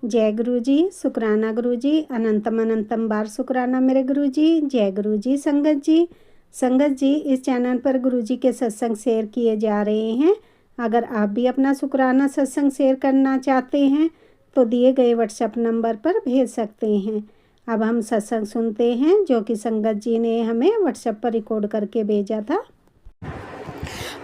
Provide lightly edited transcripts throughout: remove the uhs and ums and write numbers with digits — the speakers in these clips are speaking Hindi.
जय गुरु जी, शुक्राना गुरु जी, अनंतम अनंतम बार शुक्राना मेरे गुरु जी। जय गुरु जी। संगत जी इस चैनल पर गुरु जी के सत्संग शेयर किए जा रहे हैं। अगर आप भी अपना शुक्राना सत्संग शेयर करना चाहते हैं तो दिए गए व्हाट्सएप नंबर पर भेज सकते हैं। अब हम सत्संग सुनते हैं जो कि संगत जी ने हमें व्हाट्सएप पर रिकॉर्ड करके भेजा था।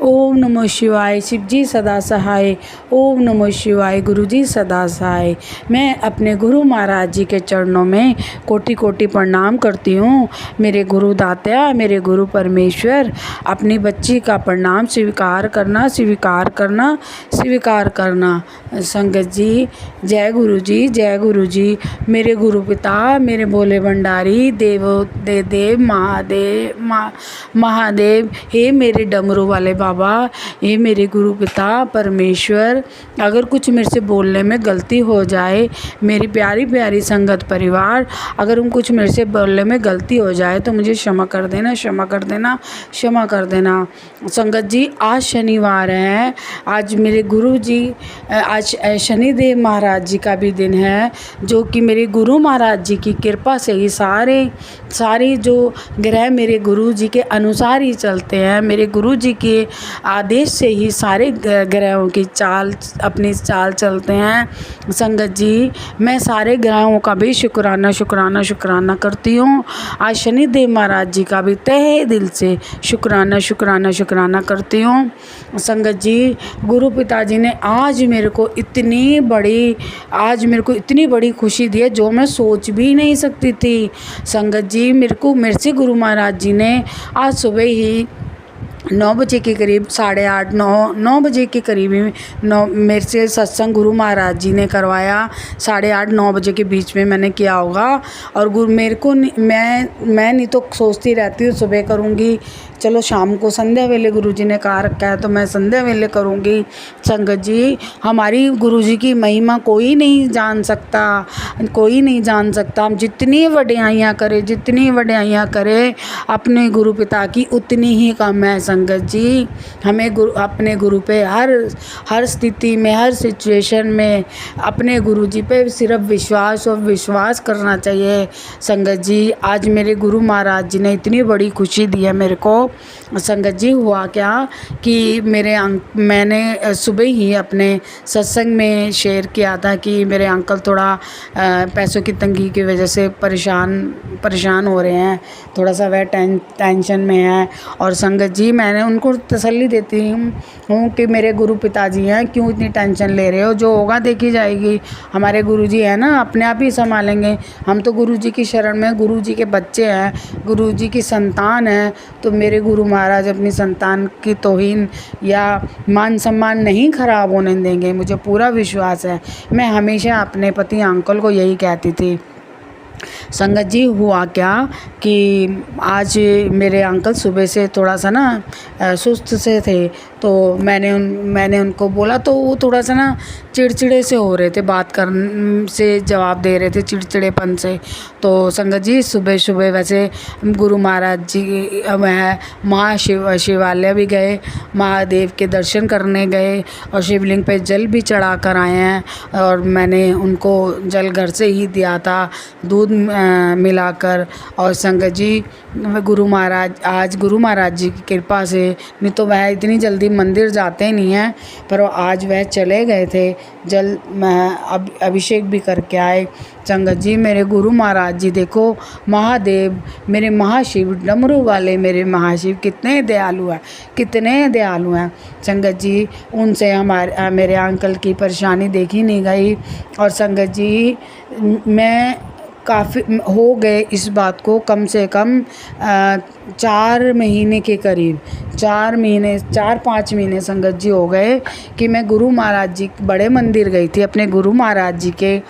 ओम नमो शिवाय। शिव जी सदा सहाय। ओम नमो शिवाय। गुरु जी सदा सहाय। मैं अपने गुरु महाराज जी के चरणों में कोटि कोटि प्रणाम करती हूँ। मेरे गुरु दाता, मेरे गुरु परमेश्वर, अपनी बच्ची का प्रणाम स्वीकार करना, स्वीकार करना, स्वीकार करना। संगत जी, जय गुरु जी, जय गुरु जी। मेरे गुरु पिता, मेरे भोले भंडारी, देव महादेव, हे मेरे डमरू वाले बाबा, हे मेरे गुरु पिता परमेश्वर, अगर कुछ मेरे से बोलने में गलती हो जाए, मेरी प्यारी प्यारी संगत परिवार, अगर कुछ मेरे से बोलने में गलती हो जाए तो मुझे क्षमा कर देना, क्षमा कर देना, क्षमा कर देना। संगत जी, आज शनिवार है। आज मेरे गुरु जी, आज शनिदेव महाराज जी का भी दिन है, जो कि मेरे गुरु महाराज जी की कृपा से ही सारे जो ग्रह मेरे गुरु जी के अनुसार ही चलते हैं। मेरे गुरु जी के आदेश से ही सारे ग्रहों की अपनी चाल चलते हैं। संगत जी, मैं सारे ग्रहों का भी शुक्राना करती हूँ। आज शनिदेव महाराज जी का भी तहे दिल से शुक्राना करती हूँ। संगत जी, गुरु पिताजी ने आज मेरे को इतनी बड़ी खुशी दी है जो मैं सोच भी नहीं सकती थी। संगत जी, मेरे से गुरु महाराज जी ने आज सुबह ही 9 बजे के करीब, 8:30 9 बजे के करीब ही मेरे से सत्संग गुरु महाराज जी ने करवाया। 8:30 9 बजे के बीच में मैंने किया होगा। और मेरे को मैं नहीं तो सोचती रहती हूँ सुबह करूँगी, चलो शाम को संध्या वेले गुरु जी ने कहा रखा है तो मैं संध्या वेले करूँगी। संगत जी, हमारी गुरु जी की महिमा कोई नहीं जान सकता। हम जितनी वड्याइयाँ करें अपने गुरु पिता की उतनी ही कम है। संगत जी, हमें अपने गुरु पे हर स्थिति में, हर सिचुएशन में अपने गुरु जी पे सिर्फ विश्वास करना चाहिए। संगत जी, आज मेरे गुरु महाराज जी ने इतनी बड़ी खुशी दी है मेरे को। संगत जी, हुआ क्या कि मैंने सुबह ही अपने सत्संग में शेयर किया था कि मेरे अंकल थोड़ा पैसों की तंगी की वजह से परेशान हो रहे हैं, थोड़ा सा वह टेंशन में है। और संगत जी, मैंने उनको तसल्ली देती हूँ कि मेरे गुरु पिताजी हैं, क्यों इतनी टेंशन ले रहे हो, जो होगा देखी जाएगी। हमारे गुरु जी है ना, अपने आप ही संभालेंगे। हम तो गुरु जी की शरण में, गुरु जी के बच्चे हैं, गुरु जी की संतान हैं। तो मेरे गुरु महाराज अपनी संतान की तौहीन या मान सम्मान नहीं खराब होने देंगे, मुझे पूरा विश्वास है। मैं हमेशा अपने पति अंकल को यही कहती थी। संगत जी, हुआ क्या कि आज मेरे अंकल सुबह से थोड़ा सा ना सुस्त से थे, तो मैंने उनको बोला तो वो थोड़ा सा ना चिड़चिड़े से हो रहे थे, बात करने से जवाब दे रहे थे चिड़चिड़ेपन से। तो संगत जी, सुबह वैसे गुरु महाराज जी शिवालय भी गए, महादेव के दर्शन करने गए और शिवलिंग पे जल भी चढ़ा कर आए हैं। और मैंने उनको जल घर से ही दिया था, दूध मिलाकर। और संगत जी, गुरु महाराज जी की कृपा से, नहीं तो वह इतनी जल्दी मंदिर जाते नहीं हैं, पर आज वह चले गए थे, जल अभिषेक भी करके आए। संगत जी, मेरे गुरु महाराज जी देखो, महादेव, मेरे महाशिव, डमरू वाले मेरे महाशिव कितने दयालु हैं। संगत जी, उनसे मेरे अंकल की परेशानी देखी नहीं गई। और संगत जी, मैं काफ़ी हो गए इस बात को, कम से कम 4 महीने के करीब, 4-5 महीने संगत जी हो गए कि मैं गुरु महाराज जी बड़े मंदिर गई थी, अपने गुरु महाराज जी के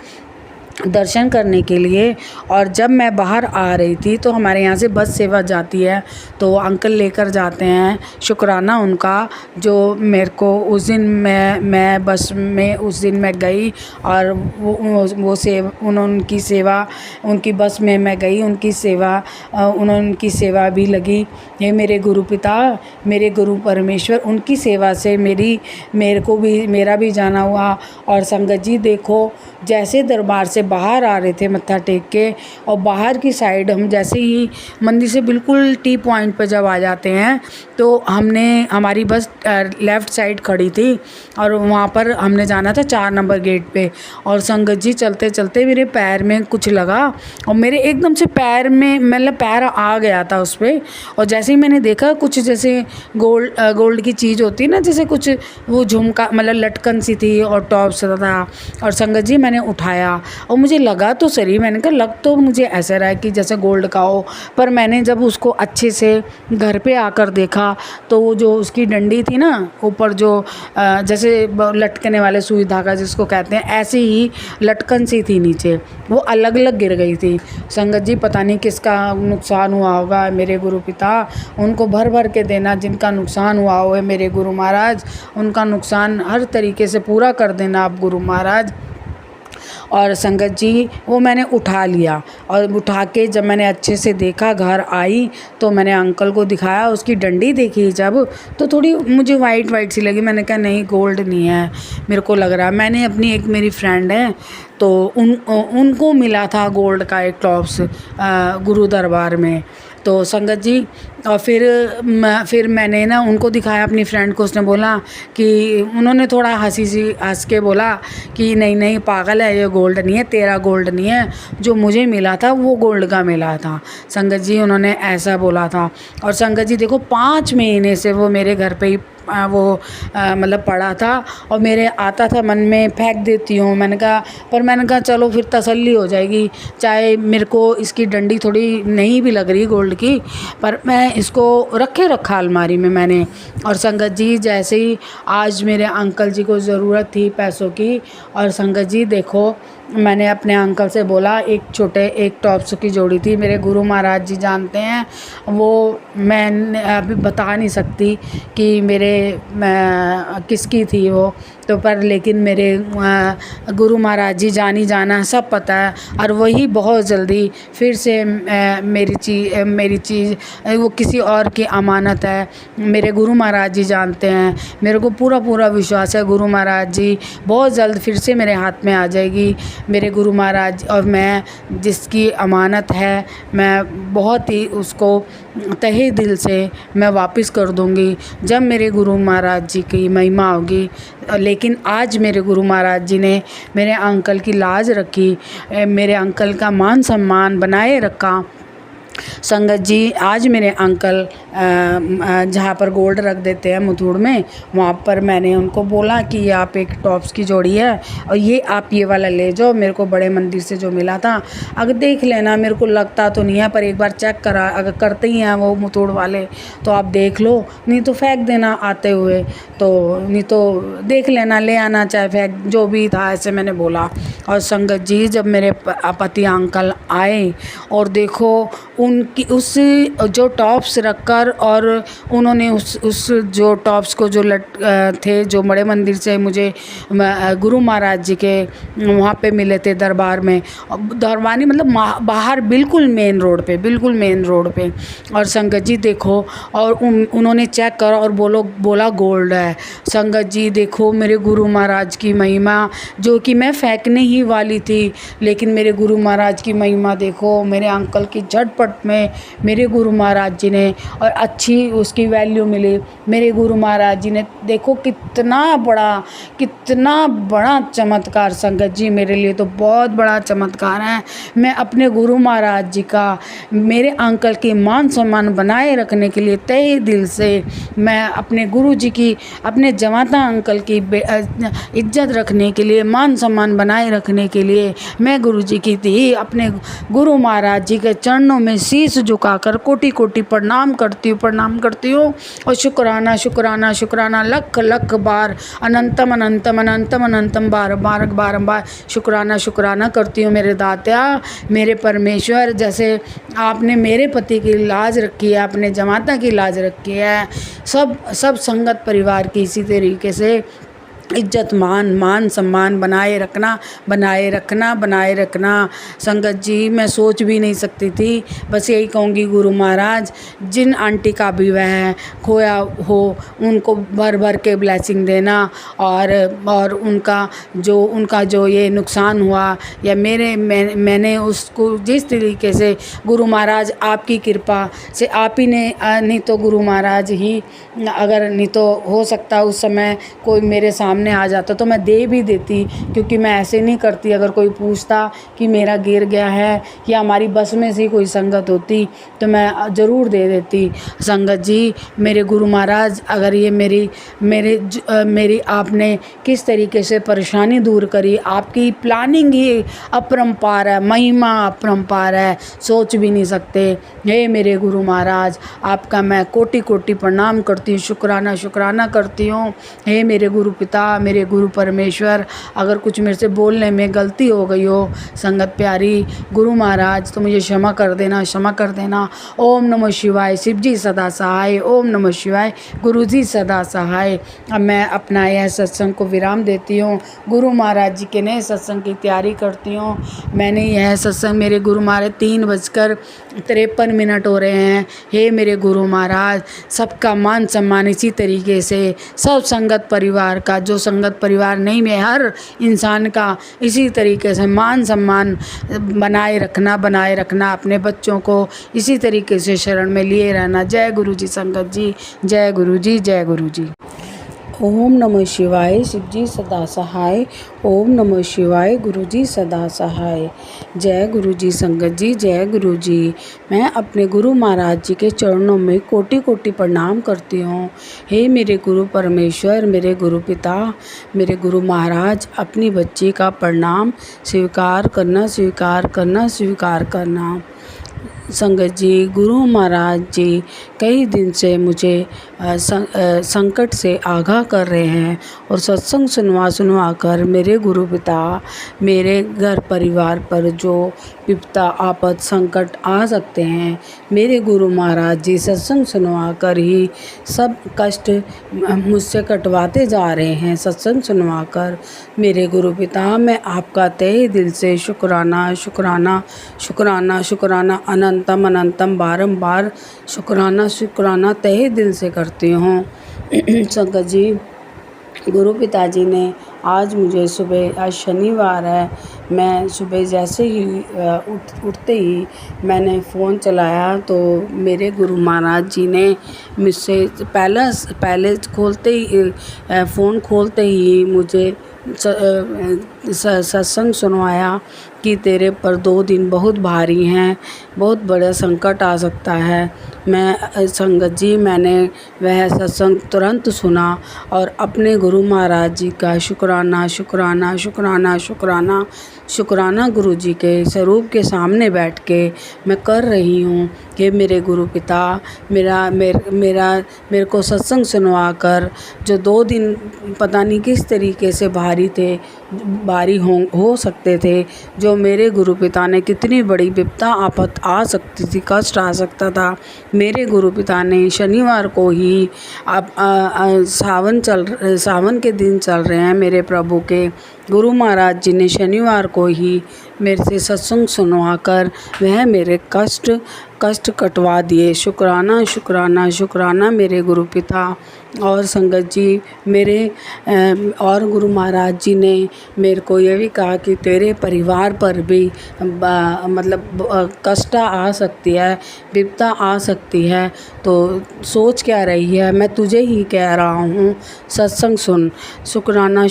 दर्शन करने के लिए। और जब मैं बाहर आ रही थी तो हमारे यहाँ से बस सेवा जाती है, तो अंकल लेकर जाते हैं। शुक्राना उनका जो मेरे को उस दिन मैं बस में उस दिन मैं गई और उनकी सेवा, उनकी बस में मैं गई, उनकी सेवा भी लगी। ये मेरे गुरु पिता, मेरे गुरु परमेश्वर, उनकी सेवा से मेरा भी जाना हुआ। और संगत जी देखो, जैसे दरबार से बाहर आ रहे थे मत्था टेक के, और बाहर की साइड हम जैसे ही मंदिर से बिल्कुल टी पॉइंट पर जब आ जाते हैं तो हमारी बस लेफ़्ट साइड खड़ी थी और वहाँ पर हमने जाना था 4 नंबर गेट पे। और संगत जी चलते चलते मेरे पैर में कुछ लगा और मेरे एकदम से पैर में मतलब पैर आ गया था उस पर। और जैसे ही मैंने देखा कुछ जैसे गोल्ड की चीज़ होती है ना, जैसे कुछ वो झुमका मतलब लटकन सी थी और टॉप सा था। और संगत जी मैंने उठाया और मुझे लगा तो सही, मैंने कहा लग तो मुझे ऐसा रहा है कि जैसे गोल्ड का हो, पर मैंने जब उसको अच्छे से घर पे आकर देखा तो वो जो उसकी डंडी थी ना ऊपर, जो जैसे लटकने वाले सुई धागा जिसको कहते हैं, ऐसे ही लटकन सी थी नीचे, वो अलग अलग गिर गई थी। संगत जी पता नहीं किसका नुकसान हुआ होगा, मेरे गुरु पिता उनको भर भर के देना, जिनका नुकसान हुआ हो है मेरे गुरु महाराज, उनका नुकसान हर तरीके से पूरा कर देना आप गुरु महाराज। और संगत जी वो मैंने उठा लिया और उठा के जब मैंने अच्छे से देखा, घर आई तो मैंने अंकल को दिखाया, उसकी डंडी देखी जब तो थोड़ी मुझे वाइट सी लगी। मैंने कहा नहीं गोल्ड नहीं है, मेरे को लग रहा है। मैंने अपनी एक मेरी फ्रेंड है तो उनको मिला था गोल्ड का एक टॉप्स गुरु दरबार में। तो संगत जी और फिर मैंने ना उनको दिखाया अपनी फ्रेंड को, उसने बोला कि उन्होंने थोड़ा हंस के बोला कि नहीं पागल है, ये गोल्ड नहीं है, तेरा गोल्ड नहीं है, जो मुझे मिला था वो गोल्ड का मिला था। संगत जी उन्होंने ऐसा बोला था। और संगत जी देखो 5 महीने से वो मेरे घर पे ही मतलब पड़ा था और मेरे आता था मन में फेंक देती हूँ। मैंने कहा चलो फिर तसल्ली हो जाएगी, चाहे मेरे को इसकी डंडी थोड़ी नहीं भी लग रही गोल्ड की, पर मैं इसको रखा अलमारी में मैंने। और संगत जी जैसे ही आज मेरे अंकल जी को ज़रूरत थी पैसों की, और संगत जी देखो मैंने अपने अंकल से बोला, एक टॉप्स की जोड़ी थी, मेरे गुरु महाराज जी जानते हैं, वो मैं अभी बता नहीं सकती कि किसकी थी वो तो, पर लेकिन मेरे गुरु महाराज जी जानी जाना सब पता है। और वही बहुत जल्दी फिर से मेरी चीज़ वो किसी और की अमानत है, मेरे गुरु महाराज जी जानते हैं, मेरे को पूरा विश्वास है गुरु महाराज जी बहुत जल्द फिर से मेरे हाथ में आ जाएगी। मेरे गुरु महाराज और मैं जिसकी अमानत है, मैं बहुत ही उसको तहे दिल से मैं वापस कर दूंगी जब मेरे गुरु महाराज जी की महिमा होगी। लेकिन आज मेरे गुरु महाराज जी ने मेरे अंकल की लाज रखी, मेरे अंकल का मान सम्मान बनाए रखा। संगत जी आज मेरे अंकल जहाँ पर गोल्ड रख देते हैं मुथूड़ में, वहाँ पर मैंने उनको बोला कि ये आप एक टॉप्स की जोड़ी है और ये आप ये वाला ले जाओ, मेरे को बड़े मंदिर से जो मिला था, अगर देख लेना, मेरे को लगता तो नहीं है पर एक बार चेक करा, अगर करते ही हैं वो मुथूड़ वाले तो आप देख लो, नहीं तो फेंक देना आते हुए, तो नहीं तो देख लेना, ले आना चाहे फेंक, जो भी था ऐसे मैंने बोला। और संगत जी जब मेरे पति अंकल आए और देखो उनकी उस जो टॉप्स रखकर, और उन्होंने उस जो टॉप्स को जो थे जो बड़े मंदिर से मुझे गुरु महाराज जी के वहाँ पे मिले थे दरबार में, दरबानी मतलब बाहर बिल्कुल मेन रोड पे। और संगत जी देखो, और उन्होंने चेक करा और बोला गोल्ड है। संगत जी देखो मेरे गुरु महाराज की महिमा, जो कि मैं फेंकने ही वाली थी, लेकिन मेरे गुरु महाराज की महिमा देखो, मेरे अंकल की झटपट में मेरे गुरु महाराज जी ने, और अच्छी उसकी वैल्यू मिली। मेरे गुरु महाराज जी ने देखो कितना बड़ा चमत्कार, संगत जी मेरे लिए तो बहुत बड़ा चमत्कार है। मैं अपने गुरु महाराज जी का, मेरे अंकल की मान सम्मान बनाए रखने के लिए तहे दिल से मैं अपने गुरु जी की, अपने जमाता अंकल की इज्जत रखने के लिए, मान सम्मान बनाए रखने के लिए मैं गुरु जी की थी, अपने गुरु महाराज जी के चरणों में शीश झुकाकर कोटि कोटि प्रणाम करती हूँ। और शुक्राना शुक्राना शुक्राना लख लख बार, अनंतम अनंतम अनंतम अनंतम बारंबार शुक्राना शुक्राना करती हूँ मेरे दात्या, मेरे परमेश्वर। जैसे आपने मेरे पति की लाज रखी है, अपने जमाता की लाज रखी है, सब संगत परिवार की इसी तरीके से इज्जत मान सम्मान बनाए रखना। संगत जी, मैं सोच भी नहीं सकती थी। बस यही कहूँगी गुरु महाराज, जिन आंटी का भी वह खोया हो उनको भर भर के ब्लेसिंग देना, और उनका जो ये नुकसान हुआ या मैंने उसको जिस तरीके से, गुरु महाराज आपकी कृपा से, आप ही ने, नहीं तो गुरु महाराज ही, अगर नहीं तो हो सकता उस समय कोई मेरे सामने आ जाता तो मैं दे भी देती, क्योंकि मैं ऐसे नहीं करती। अगर कोई पूछता कि मेरा गिर गया है या हमारी बस में से कोई संगत होती तो मैं ज़रूर दे देती। संगत जी, मेरे गुरु महाराज, अगर ये मेरी आपने किस तरीके से परेशानी दूर करी, आपकी प्लानिंग ही अपरंपार है, महिमा अपरंपार है, सोच भी नहीं सकते। हे मेरे गुरु महाराज, आपका मैं कोटि कोटि प्रणाम करती हूँ, शुक्राना करती हूँ। हे मेरे गुरु पिता, मेरे गुरु परमेश्वर, अगर कुछ मेरे से बोलने में गलती हो गई हो संगत प्यारी, गुरु महाराज तो मुझे क्षमा कर देना। ओम नमः शिवाय, शिव जी सदा सहाय। ओम नमः शिवाय, गुरु जी सदा सहाय। अब मैं अपना यह सत्संग को विराम देती हूँ। गुरु महाराज जी के नए सत्संग की तैयारी करती हूँ। मैंने यह सत्संग, मेरे गुरु महाराज 3:53 हो रहे हैं। हे मेरे गुरु महाराज, सबका मान सम्मान इसी तरीके से, सब संगत परिवार का, जो संगत परिवार नहीं में हर इंसान का इसी तरीके से मान सम्मान बनाए रखना, अपने बच्चों को इसी तरीके से शरण में लिए रहना। जय गुरु जी संगत जी, जय गुरु जी, जय गुरु जी। ओम नमः शिवाय, शिव जी सदा सहाय। ओम नमः शिवाय, गुरु जी सदा सहाय। जय गुरु जी संगत जी, जय गुरु जी। मैं अपने गुरु महाराज जी के चरणों में कोटि कोटि प्रणाम करती हूँ। हे मेरे गुरु परमेश्वर, मेरे गुरु पिता, मेरे गुरु महाराज, अपनी बच्ची का प्रणाम स्वीकार करना। संगत जी, गुरु महाराज जी कई दिन से मुझे संकट से आगाह कर रहे हैं, और सत्संग सुनवा कर मेरे गुरु पिता, मेरे घर परिवार पर जो विपदा आपद संकट आ सकते हैं, मेरे गुरु महाराज जी सत्संग सुनवा कर ही सब कष्ट मुझसे कटवाते जा रहे हैं। सत्संग सुनवा कर मेरे गुरु पिता, मैं आपका तहे दिल से शुक्राना अनंतम बारंबार शुक्राना तहे दिल से करती हूँ। संगत जी, गुरु पिताजी ने आज मुझे सुबह, आज शनिवार है, मैं सुबह जैसे ही उठते ही मैंने फ़ोन चलाया तो मेरे गुरु महाराज जी ने मुझसे पहले फ़ोन खोलते ही मुझे सत्संग सुनवाया कि तेरे पर 2 दिन बहुत भारी हैं, बहुत बड़ा संकट आ सकता है। मैं संगत जी, मैंने वह सत्संग तुरंत सुना और अपने गुरु महाराज जी का शुक्राना गुरु जी के स्वरूप के सामने बैठ के मैं कर रही हूँ कि मेरे गुरु पिता, मेरे को सत्संग सुनवा कर, जो 2 दिन पता नहीं किस तरीके से भारी हो सकते थे, जो मेरे गुरु पिता ने, कितनी बड़ी विपदा आफत आ सकती थी, कष्ट आ सकता था, मेरे गुरु पिता ने शनिवार को ही, सावन के दिन चल रहे हैं मेरे प्रभु के, गुरु महाराज जी ने शनिवार को ही मेरे से सत्संग सुनवा कर वह मेरे कष्ट कटवा दिए। शुक्राना मेरे गुरु पिता। और संगत जी, मेरे और गुरु महाराज जी ने मेरे को ये भी कहा कि तेरे परिवार पर भी कष्ट आ सकती है, विपदा आ सकती है, तो सोच क्या रही है, मैं तुझे ही कह रहा हूँ, सत्संग सुन। शुक्राना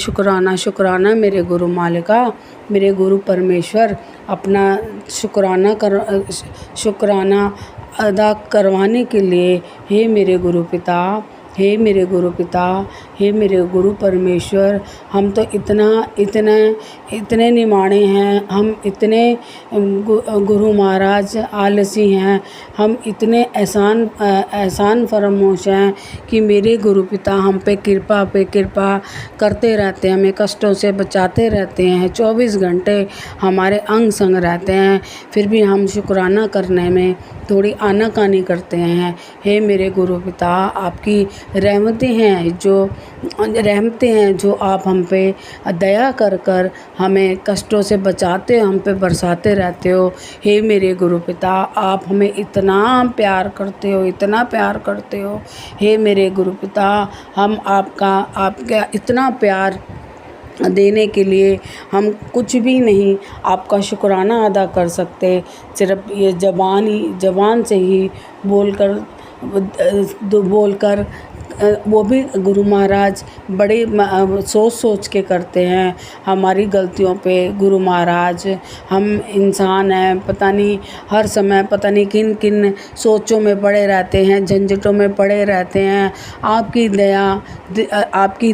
मेरे गुरु मालिका, मेरे गुरु परमेश्वर, अपना शुक्राना अदा करवाने के लिए, हे मेरे गुरु पिता, हे मेरे गुरु परमेश्वर, हम तो इतने निमाणे हैं, हम इतने गुरु महाराज आलसी हैं, हम इतने एहसान फरमोश हैं कि मेरे गुरु पिता हम पे कृपा करते रहते हैं, हमें कष्टों से बचाते रहते हैं, 24 घंटे हमारे अंग संग रहते हैं, फिर भी हम शुक्राना करने में थोड़ी आनाकानी करते हैं। हे मेरे गुरु पिता, आपकी रहमतें हैं जो आप हम पे दया कर हमें कष्टों से बचाते हो, हम पे बरसाते रहते हो। हे मेरे गुरु पिता, आप हमें इतना प्यार करते हो। हे मेरे गुरु पिता, हम आपका इतना प्यार देने के लिए हम कुछ भी नहीं आपका शुक्राना अदा कर सकते। सिर्फ ये ज़बान से ही बोलकर वो भी गुरु महाराज बड़े सोच के करते हैं हमारी गलतियों पे। गुरु महाराज, हम इंसान हैं, पता नहीं हर समय पता नहीं किन सोचों में पड़े रहते हैं, झंझटों में पड़े रहते हैं। आपकी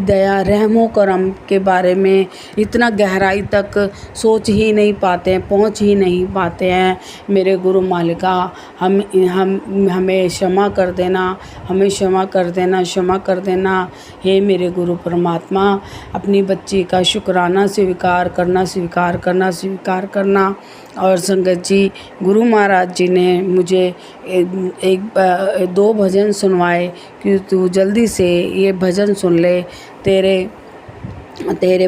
दया रहमो करम के बारे में इतना गहराई तक सोच ही नहीं पाते हैं, पहुँच ही नहीं पाते हैं। मेरे गुरु मालिका, हमें क्षमा कर देना। हे मेरे गुरु परमात्मा, अपनी बच्ची का शुक्राना स्वीकार करना। और संगत जी, गुरु महाराज जी ने मुझे 2 भजन सुनवाए कि तू जल्दी से ये भजन सुन ले, तेरे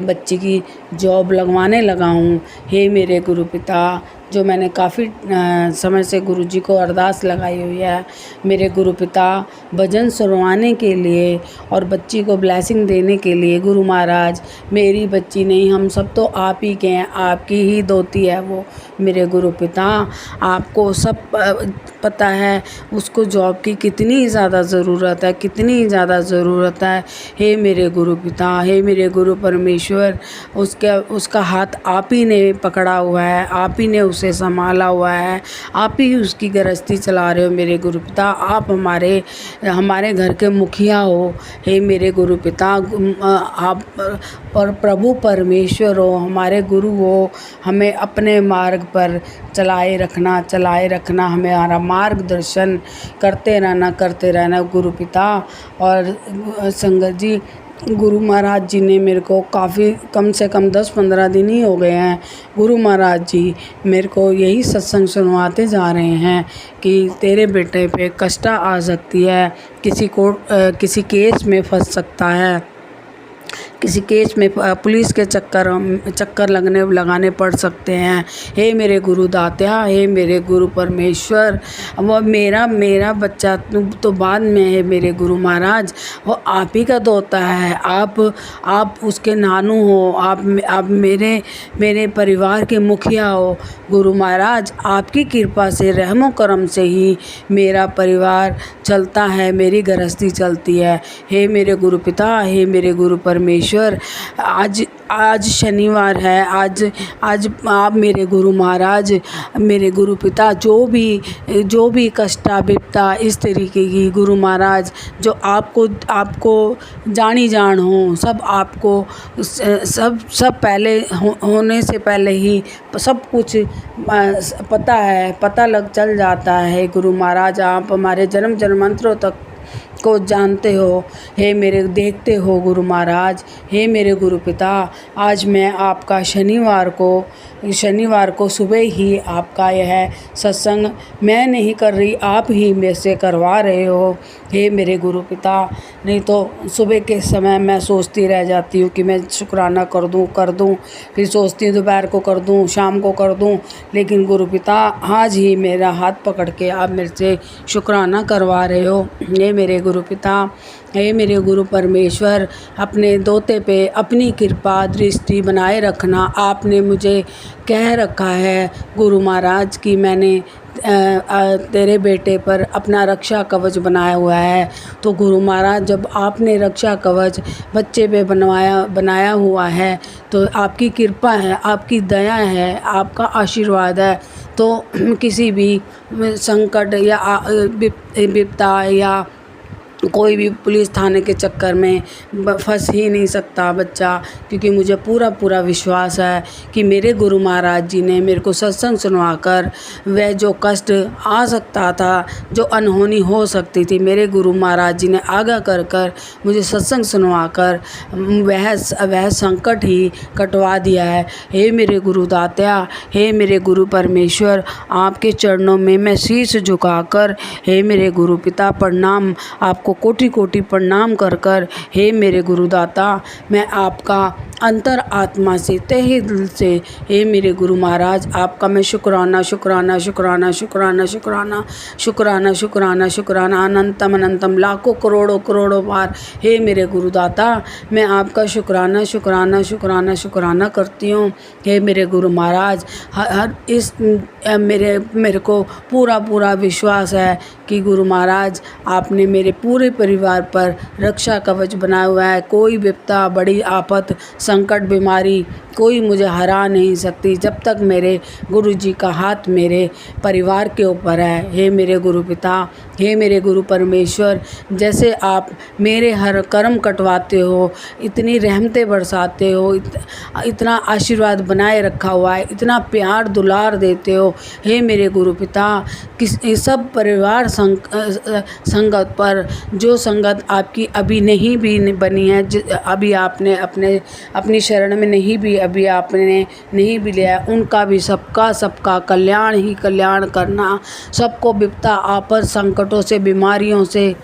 बच्ची की जॉब लगवाने लगा हूँ। हे मेरे गुरु पिता, जो मैंने काफ़ी समय से गुरु जी को अरदास लगाई हुई है, मेरे गुरु पिता, भजन सुनवाने के लिए और बच्ची को ब्लेसिंग देने के लिए। गुरु महाराज, मेरी बच्ची नहीं, हम सब तो आप ही के हैं, आपकी ही दोती है वो। मेरे गुरु पिता, आपको सब पता है उसको जॉब की कितनी ज़्यादा ज़रूरत है। हे मेरे गुरु पिता, हे मेरे गुरु परमेश्वर, उसका हाथ आप ही ने पकड़ा हुआ है, आप ही ने उसे संभाला हुआ है, आप ही उसकी गृहस्थी चला रहे हो। मेरे गुरु पिता, आप हमारे घर के मुखिया हो। हे मेरे गुरु पिता, आप प्रभु परमेश्वर हो, हमारे गुरु हो। हमें अपने मार्ग पर चलाए रखना, हमारा मार्गदर्शन करते रहना गुरु पिता। और संगत जी, गुरु महाराज जी ने मेरे को कम से कम 10-15 दिन ही हो गए हैं, गुरु महाराज जी मेरे को यही सत्संग सुनवाते जा रहे हैं कि तेरे बेटे पे कष्ट आ सकती है, किसी केस में फंस सकता है, किसी केस में पुलिस के चक्कर लगाने पड़ सकते हैं। हे मेरे गुरु दात्या, हे मेरे गुरु परमेश्वर, वो मेरा बच्चा तो बाद में है। मेरे गुरु महाराज, वो आप ही का दोता है, आप उसके नानू हो, आप मेरे परिवार के मुखिया हो। गुरु महाराज, आपकी कृपा से, रहमो करम से ही मेरा परिवार चलता है, मेरी गृहस्थी चलती है। हे मेरे गुरु पिता, हे मेरे गुरु परमेश्वर, आज शनिवार है, आज आप मेरे गुरु महाराज, मेरे गुरु पिता, जो भी कष्ट विपता इस तरीके की गुरु महाराज जो आपको जानी जान हो, सब आपको सब पहले होने से पहले ही सब कुछ चल जाता है। गुरु महाराज, आप हमारे जन्मांतरों तक को जानते हो, हे मेरे देखते हो गुरु महाराज। हे मेरे गुरु पिता, आज मैं आपका शनिवार को सुबह ही आपका यह सत्संग मैं नहीं कर रही, आप ही में से करवा रहे हो। हे मेरे गुरु पिता, नहीं तो सुबह के समय मैं सोचती रह जाती हूँ कि मैं शुक्राना कर दूँ, फिर सोचती हूँ दोपहर को कर दूँ, शाम को कर दूँ, लेकिन गुरु पिता आज ही मेरा हाथ पकड़ के आप मेरे से शुक्राना करवा रहे हो। हे मेरे गुरु पिता, हे मेरे गुरु परमेश्वर, अपने दोते पे अपनी कृपा दृष्टि बनाए रखना। आपने मुझे कह रखा है गुरु महाराज कि मैंने तेरे बेटे पर अपना रक्षा कवच बनाया हुआ है। तो गुरु महाराज, जब आपने रक्षा कवच बच्चे पे बनाया हुआ है तो आपकी कृपा है, आपकी दया है, आपका आशीर्वाद है। तो किसी भी संकट या विपदा या कोई भी पुलिस थाने के चक्कर में फंस ही नहीं सकता बच्चा, क्योंकि मुझे पूरा पूरा विश्वास है कि मेरे गुरु महाराज जी ने मेरे को सत्संग सुनवाकर वह जो कष्ट आ सकता था, जो अनहोनी हो सकती थी, मेरे गुरु महाराज जी ने आगाह कर कर मुझे सत्संग सुनवाकर वह संकट ही कटवा दिया है। हे मेरे गुरु दात्या, हे मेरे गुरु परमेश्वर, आपके चरणों में मैं शीश झुकाकर, हे मेरे गुरु पिता प्रणाम, आपको कोटि कोटि प्रणाम कर कर, हे मेरे गुरुदाता, मैं आपका अंतर आत्मा से तहे दिल से, हे मेरे गुरु महाराज, आपका मैं शुक्राना शुक्राना शुक्राना शुक्राना शुक्राना शुक्राना शुक्राना शुक्राना अनंतम अनंतम लाखों करोड़ों करोड़ों बार, हे मेरे गुरुदाता, मैं आपका शुक्राना शुक्राना शुक्राना शुक्राना करती हूँ। हे मेरे गुरु महाराज, हर इस मेरे को पूरा पूरा विश्वास है कि गुरु महाराज आपने मेरे पूरे परिवार पर रक्षा कवच बनाया हुआ है। कोई विपदा, बड़ी आफत, संकट, बीमारी कोई मुझे हरा नहीं सकती जब तक मेरे गुरु जी का हाथ मेरे परिवार के ऊपर है। हे मेरे गुरु पिता, हे मेरे गुरु परमेश्वर, जैसे आप मेरे हर कर्म कटवाते हो, इतनी रहमतें बरसाते हो, इतना आशीर्वाद बनाए रखा हुआ है, इतना प्यार दुलार देते हो, हे मेरे गुरु पिता, सब परिवार संगत पर जो संगत आपकी अभी नहीं भी बनी है, अभी आपने अपनी शरण में नहीं भी अभी आपने नहीं भी लिया है, उनका भी सबका कल्याण ही कल्याण करना, सबको विपदा आपद संकटों से, बीमारियों से,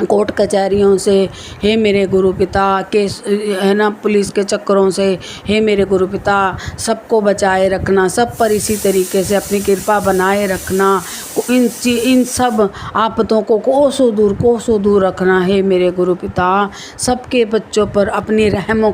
कोर्ट कचहरियों से, हे मेरे गुरु पिता के है ना, पुलिस के चक्करों से, हे मेरे गुरु पिता, सबको बचाए रखना, सब पर इसी तरीके से अपनी कृपा बनाए रखना, इन सब आफतों को कोसों दूर रखना। हे मेरे गुरु पिता, सबके बच्चों पर अपनी रहमो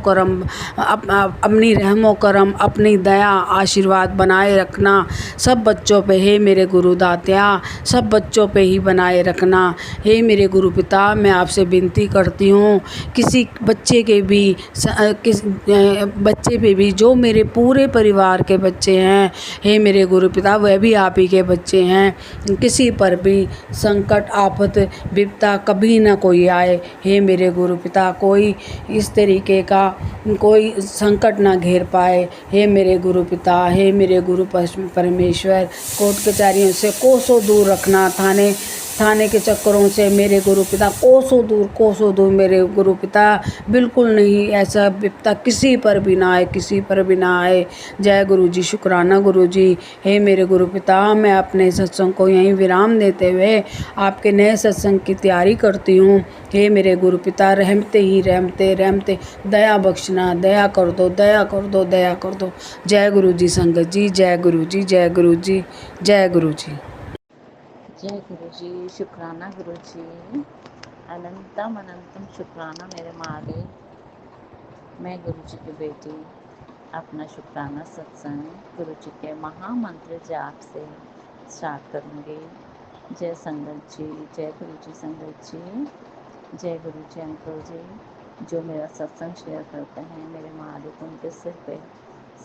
करम अपनी दया आशीर्वाद बनाए रखना, सब बच्चों पे, हे मेरे गुरु दात्या, सब बच्चों पे ही बनाए रखना। हे मेरे गुरु पिता, मैं आपसे विनती करती हूँ, किसी बच्चे के भी बच्चे पे भी, जो मेरे पूरे परिवार के बच्चे हैं, हे मेरे गुरु पिता, वह भी आप ही के बच्चे हैं, किसी पर भी संकट आफत विपदा कभी ना कोई आए, हे मेरे गुरु पिता, कोई इस तरीके का कोई संकट ना घेर पाए, हे मेरे गुरु पिता, हे मेरे गुरु परमेश्वर, कोर्ट कचहरियों से कोसों दूर रखना, थाने के चक्करों से मेरे गुरु पिता कोसों दूर मेरे गुरु पिता, बिल्कुल नहीं ऐसा विपदा किसी पर भी ना आए। जय गुरु जी, शुक्राना गुरु जी। हे मेरे गुरु पिता, मैं अपने सत्संग को यहीं विराम देते हुए आपके नए सत्संग की तैयारी करती हूँ। हे मेरे गुरु पिता, रहमते दया बख्शना, दया कर दो। जय गुरु जी संगत जी, जय गुरु जी, जय गुरु जी, जय गुरु जी। जय गुरु जी, शुक्राना गुरु जी, अनंतम अनंतम शुक्राना मेरे मालिक। मैं गुरु जी की बेटी अपना शुक्राना सत्संग गुरु जी के महामंत्र जाप से स्टार्ट करूँगी। जय संगत जी, जय गुरु जी संगत जी, जय गुरु जी अंकल जी, जो मेरा सत्संग शेयर करते हैं, मेरे मालिक उनके सिर पे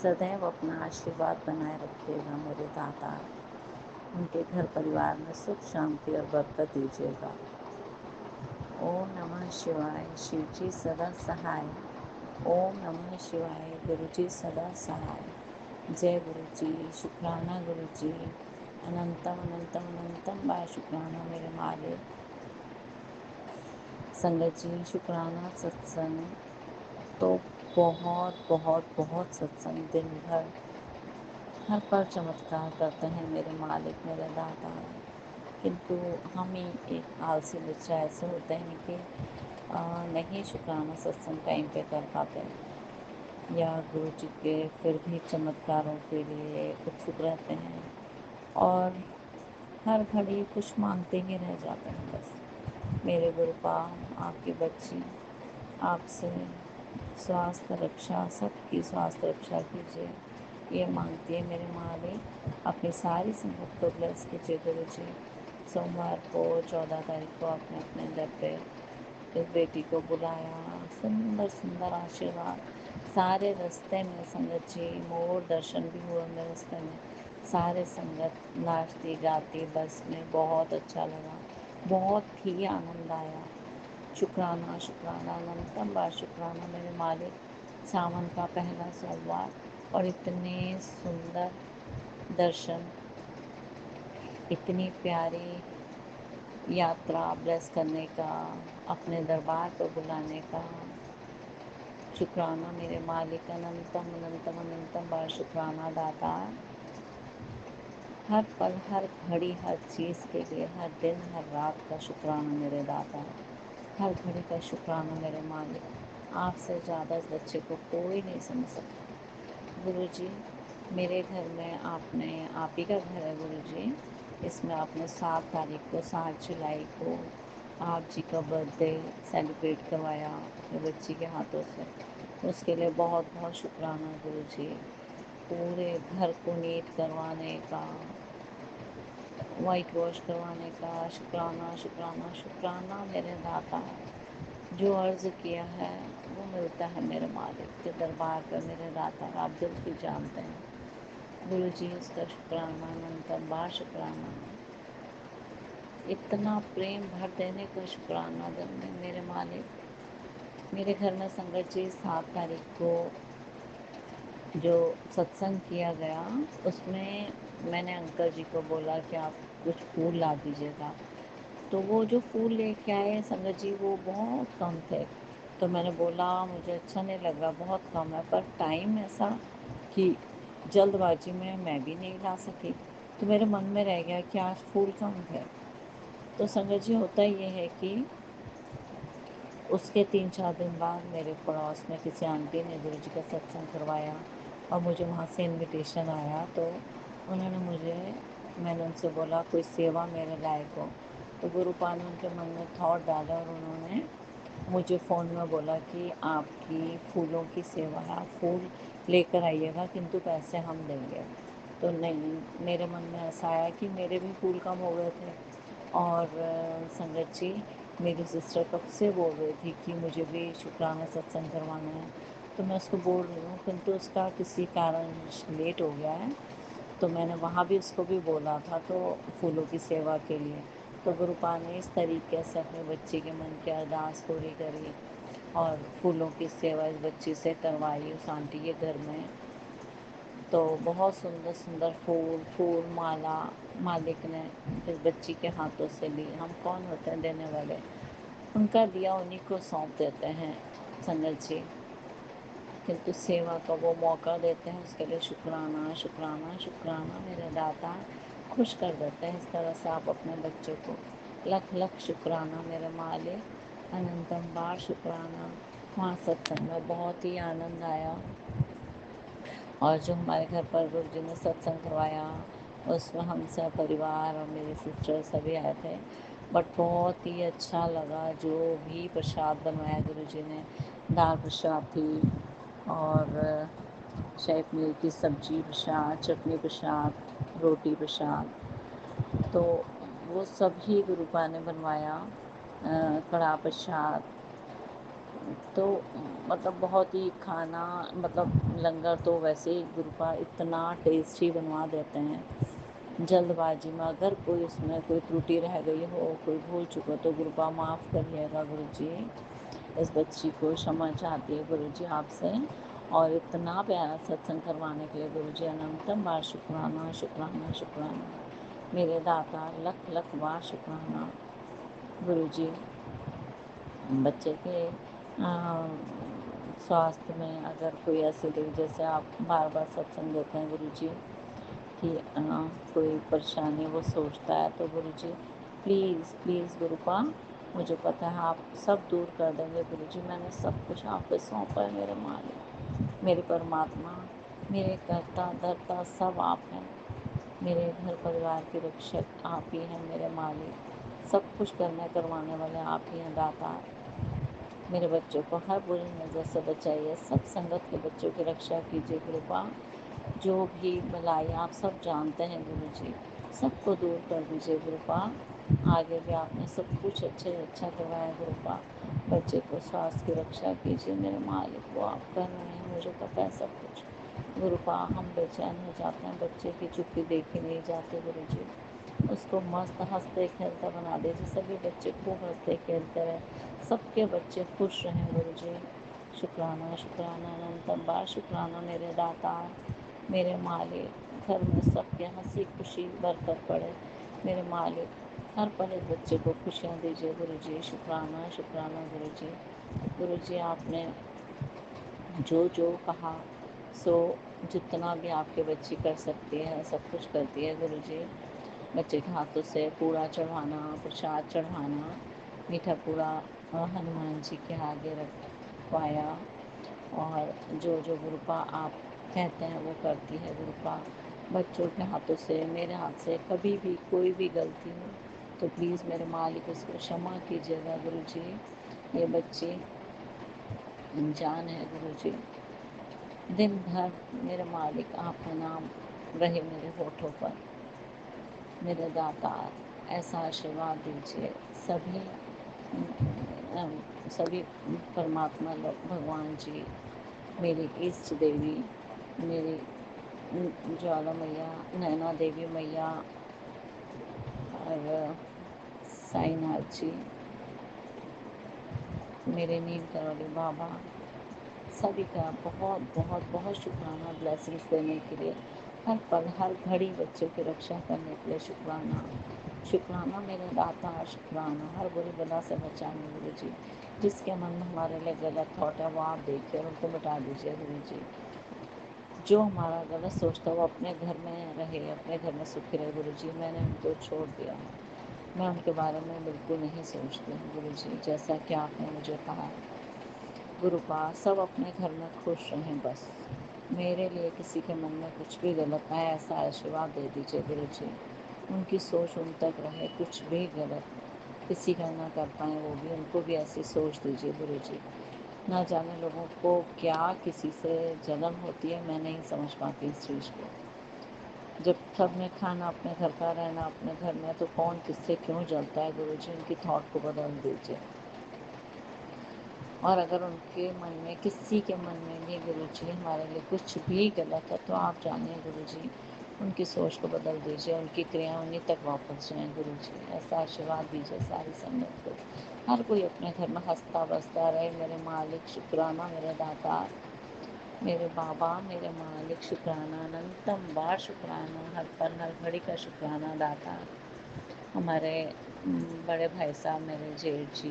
सदैव अपना आशीर्वाद बनाए रखिएगा मेरे दाता, उनके घर परिवार में सुख शांति और बरकत दीजिएगा। ओम नमः शिवाय, शिव जी सदा सहाय। ओम नमः शिवाय, गुरु जी सदा सहाय। जय गुरु जी, शुक्राना गुरु जी, अनंतम अनंतम अनंतम बाय शुक्राना मेरे मालिक। संगत जी, शुक्राना सत्संग तो बहुत सत्संग दिन भर हर पर चमत्कार करते हैं मेरे मालिक, मेरे दाता, किंतु हम ही एक आलसी बच्चा ऐसे होते हैं कि नहीं शुक्राना सत्संग टाइम पे कर पाते, या गुरु जी के फिर भी चमत्कारों के लिए उत्सुक रहते हैं और हर घड़ी कुछ मांगते ही रह जाते हैं। बस मेरे गुरुपा, आपकी बच्ची आपसे स्वास्थ्य रक्षा, सबकी स्वास्थ्य रक्षा कीजिए, ये मांगती है मेरे मालिक। अपनी सारी संगत को ब्लेस कीजिए गुरु जी। सोमवार को 14 तारीख को आपने अपने दर पे इस बेटी को बुलाया, सुंदर सुंदर आशीर्वाद सारे रास्ते में। संगत जी, मोर दर्शन भी हुए मेरे रास्ते में, सारे संगत नाचती गाती बस में, बहुत अच्छा लगा। बहुत ही आनंद आया। शुक्राना शुक्राना अनंतम बार शुक्राना मेरे मालिक, सावन का पहला सोमवार और इतने सुंदर दर्शन, इतनी प्यारी यात्रा ब्लेस करने का, अपने दरबार पर बुलाने का। शुक्राना मेरे मालिक, अनंतम अनंतम अनंतम बार शुक्राना दाता। हर पल, हर घड़ी, हर चीज़ के लिए, हर दिन, हर रात का शुक्राना मेरे दाता। हर घड़ी का शुक्राना मेरे मालिक। आपसे ज़्यादा इस बच्चे को कोई नहीं समझ सकता। गुरुजी, मेरे घर में आप ही का घर है गुरुजी। इसमें आपने 7 तारीख को, 7 जुलाई को आप जी का बर्थडे सेलिब्रेट करवाया अपने बच्ची के हाथों से। उसके लिए बहुत बहुत शुक्राना गुरुजी। पूरे घर को नीट करवाने का, वाइट वॉश करवाने का, शुक्राना शुक्राना शुक्राना मेरे दाता। जो अर्ज़ किया है वो मिलता है मेरे मालिक के दरबार पर मेरे दाता। आप दिल की जानते हैं गुरु जी, उसका शुक्राना अनंतम बार शुक्राना। इतना प्रेम भर देने का शुक्राना दिल में मेरे मालिक। मेरे घर में संगत जी 7 तारीख को जो सत्संग किया गया, उसमें मैंने अंकल जी को बोला कि आप कुछ फूल ला दीजिएगा। तो वो जो फूल लेके आए संगत जी, वो बहुत कम थे। तो मैंने बोला मुझे अच्छा नहीं लग रहा, बहुत कम है, पर टाइम ऐसा कि जल्दबाजी में मैं भी नहीं ला सकी। तो मेरे मन में रह गया कि आज फूल कम थे। तो संगत जी, होता ये है कि उसके 3-4 दिन बाद मेरे पड़ोस में किसी आंटी ने गुरु जी का सत्संग करवाया और मुझे वहाँ से इनविटेशन आया। तो मैंने उनसे बोला कोई सेवा मेरे लायक हो। तो गुरुपाल ने उनके मन में थॉट डाला और उन्होंने मुझे फ़ोन में बोला कि आपकी फूलों की सेवा है, आप फूल लेकर आइएगा, किंतु पैसे हम देंगे। तो नहीं, मेरे मन में ऐसा आया कि मेरे भी फूल कम हो गए थे। और संगत जी, मेरी सिस्टर कब से बोल रही थी कि मुझे भी शुक्राना सत्संग करवाना है। तो मैं उसको बोल रही हूँ, किंतु उसका किसी कारण लेट हो गया है। तो मैंने वहाँ भी उसको भी बोला था, तो फूलों की सेवा के लिए। तो गुरुपाल ने इस तरीके से अपने बच्चे के मन की अरदास पूरी करी और फूलों की सेवा इस बच्ची से करवाई उस आंटी के घर में। तो बहुत सुंदर सुंदर फूल माला मालिक ने इस बच्ची के हाथों से ली। हम कौन होते हैं देने वाले, उनका दिया उन्हीं को सौंप देते हैं संगत जी। किंतु सेवा का वो मौका देते हैं, उसके लिए शुक्राना शुक्राना शुक्राना मेरे दाता। खुश कर देते हैं इस तरह से आप अपने बच्चों को। लख लख शुक्राना मेरे मालिक, अनंतम बार शुक्राना। वहाँ सत्संग में बहुत ही आनंद आया और जो हमारे घर पर गुरु जी ने सत्संग करवाया, उसमें हम सब परिवार और मेरी सिस्टर सभी आए थे। बट बहुत ही अच्छा लगा जो भी प्रसाद बनवाया गुरु जी ने। दाल प्रसाद थी और शाही पनीर की सब्जी प्रसाद, चटनी प्रसाद, रोटी प्रसाद। तो वो सभी गुरुपा ने बनवाया। कढ़ा प्रसाद। तो मतलब बहुत ही खाना, मतलब लंगर तो वैसे ही गुरुपा इतना टेस्टी बनवा देते हैं। जल्दबाजी में अगर कोई उसमें कोई त्रुटि रह गई हो, कोई भूल चुका, तो गुरुपा माफ़ करिएगा गुरु जी। इस बच्ची को क्षमा चाहती है गुरु जी आपसे। और इतना प्यारा सत्संग करवाने के लिए गुरु जी अनंतम बार शुक्राना शुक्राना शुक्राना मेरे दाता। लख लख बार शुक्राना गुरु जी। बच्चे के स्वास्थ्य में अगर कोई ऐसे देख, जैसे आप बार बार सत्संग देते हैं गुरु जी कि कोई परेशानी वो सोचता है, तो गुरु जी प्लीज़ प्लीज़ गुरुपा, मुझे पता है आप सब दूर कर देंगे गुरु जी। मैंने सब कुछ आप पे सौंपा है मेरे मालिक, मेरे परमात्मा, मेरे कर्ता धर्ता सब आप हैं। मेरे घर परिवार के रक्षक आप ही हैं मेरे मालिक। सब कुछ करने करवाने वाले आप ही हैं दाता। मेरे बच्चों को हर बुरी नज़र से बचाइए, सब संगत के बच्चों की रक्षा कीजिए गुरुपा। जो भी भलाई आप सब जानते हैं गुरु जी, सबको दूर कर दीजिए गुरुपा। आगे भी आपने सब कुछ अच्छे अच्छा करवाया गुरुपा। बच्चे को स्वास्थ्य की रक्षा कीजिए मेरे मालिक, वो आप कर रहे हैं, मुझे पता है सब कुछ गुरुपा। हम बेचैन हो जाते हैं, बच्चे की चुप्पी देखी नहीं जाती गुरु जी। उसको मस्त हंसते खेलते बना दीजिए, सभी बच्चे खूब हंसते खेलते रहें, सबके बच्चे खुश रहें गुरु जी। शुक्राना शुक्राना अनंतम बार शुक्राना मेरे दाता, मेरे मालिक। घर में सबके हंसी खुशी बरकत पड़े मेरे मालिक। हर पल एक बच्चे को खुशियाँ दीजिए गुरु जी। शुक्राना शुक्राना गुरु जी। गुरु जी आपने जो जो कहा सो जितना भी आपके बच्चे कर सकती है सब कुछ करती है गुरु जी। बच्चे के हाथों से पूड़ा चढ़ाना, प्रसाद चढ़ाना, मीठा पूड़ा हनुमान जी के आगे रखवाया, और जो जो गुरुपा आप कहते हैं वो करती है गुरुपा। बच्चों के हाथों से, मेरे हाथ से कभी भी कोई भी गलती हो तो प्लीज़ मेरे मालिक उसको क्षमा कीजिएगा गुरु जी। ये बच्चे अनजान है गुरु जी। दिन भर मेरे मालिक आपका नाम रहे मेरे होठों पर, मेरे दातार ऐसा आशीर्वाद दीजिए। सभी परमात्मा लोग, भगवान जी, मेरी इष्ट देवी, मेरी ज्वाला मैया, नैना देवी मैया और साईनाथ जी, मेरे नीम करौली बाबा, सभी का बहुत बहुत बहुत शुक्राना ब्लेसिंग्स देने के लिए, हर पल हर घड़ी बच्चों की रक्षा करने के लिए शुक्राना। शुक्राना मेरे दाता, शुक्राना हर बुरी बला से बचाने गुरु जी। जिसके मन में हमारे लिए गलत थॉट है वो आप देखिए और उनको मिटा दीजिए गुरु जी। जो हमारा गलत सोचता है वो अपने घर में रहे, अपने घर में सुखी रहे गुरु जी। मैंने उनको छोड़ दिया है, मैं उनके बारे में बिल्कुल नहीं सोचती हूँ गुरु जी, जैसा कि आपने मुझे कहा है। गुरुपाद सब अपने घर में खुश रहें बस। मेरे लिए किसी के मन में कुछ भी गलत आए ऐसा आशीर्वाद दे दीजिए गुरु जी। उनकी सोच उन तक रहे, कुछ भी गलत किसी का ना कर पाए वो भी, उनको भी ऐसी सोच दीजिए गुरु जी। ना जाने लोगों को क्या किसी से जलन होती है, मैं नहीं समझ पाती इस चीज़ को। जब सब में खाना अपने घर का, रहना अपने घर में, तो कौन किससे क्यों जलता है गुरु जी। उनकी थॉट को बदल दीजिए। और अगर उनके मन में, किसी के मन में भी गुरु जी हमारे लिए कुछ भी गलत है तो आप जानिए गुरु जी, उनकी सोच को बदल दीजिए, उनकी क्रिया उन्हीं तक वापस जाएँ गुरु जी। ऐसा आशीर्वाद दीजिए सारी संगत को, हर कोई अपने घर में हंसता बसता रहे मेरे मालिक। शुक्राना मेरे दाता, मेरे बाबा, मेरे मालिक। शुक्राना अनंतम बार शुक्राना, हर पल हर घड़ी का शुक्राना दाता। हमारे बड़े भाई साहब, मेरे जेठ जी,